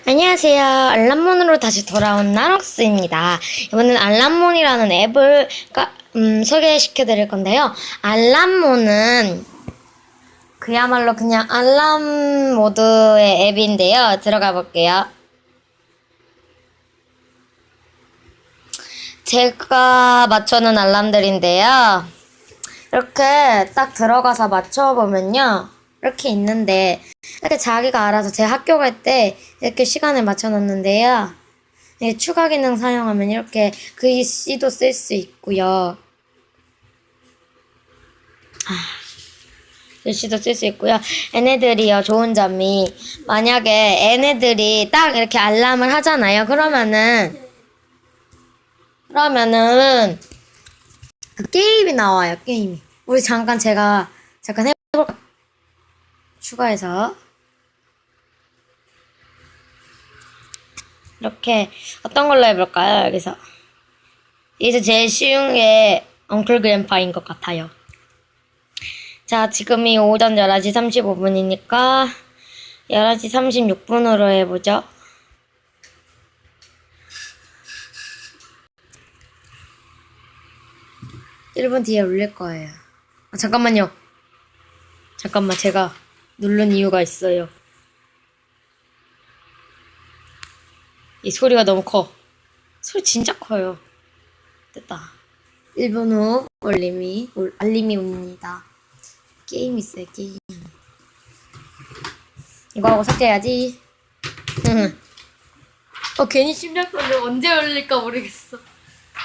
안녕하세요. 알람몬으로 다시 돌아온 나록스입니다. 이번엔 알람몬이라는 앱을 소개시켜 드릴 건데요. 알람몬은 그야말로 그냥 알람 모드의 앱인데요. 들어가 볼게요. 제가 맞춰놓은 알람들인데요. 이렇게 딱 들어가서 맞춰보면요. 이렇게 있는데 이렇게 자기가 알아서 제 학교 갈 때 이렇게 시간을 맞춰놨는데요. 추가 기능 사용하면 이렇게 글씨도 쓸 수 있고요. 글씨도 쓸 수 있고요. 얘네들이요, 좋은 점이 만약에 얘네들이 딱 이렇게 알람을 하잖아요. 그러면은 그 게임이 나와요. 게임이. 우리 제가 잠깐 해볼까? 추가해서 이렇게 어떤 걸로 해볼까요? 여기서 이제 제일 쉬운 게 엉클 그랜파인 것 같아요. 자, 지금이 오전 11시 35분이니까 11시 36분으로 해보죠. (1분) 뒤에 울릴 거예요. 잠깐만요. 잠깐만, 제가 누른 이유가 있어요. 이 소리가 너무 커. 소리 진짜 커요. 됐다. 1분 후 알림이 옵니다. 게임 있어요, 게임. 이거 하고 삭제해야지. 괜히 심장 떨려. 언제 울릴까 모르겠어.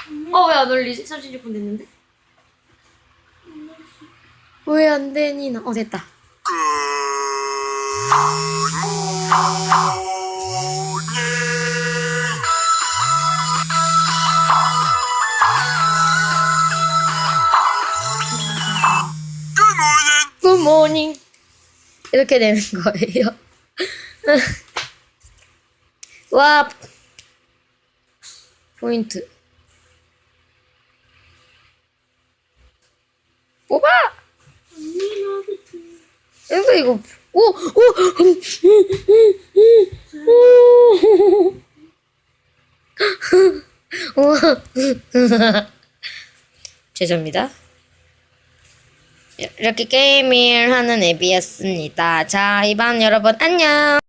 왜 안 울리지? 36분 됐는데? 왜 안 되니? 됐다. 굿모닝. 이렇게 되는 거예요. 와, 포인트. 오바! 이거, 죄송합니다. 이렇게 게임을 하는 앱이었습니다. 자, 이반 여러분 안녕.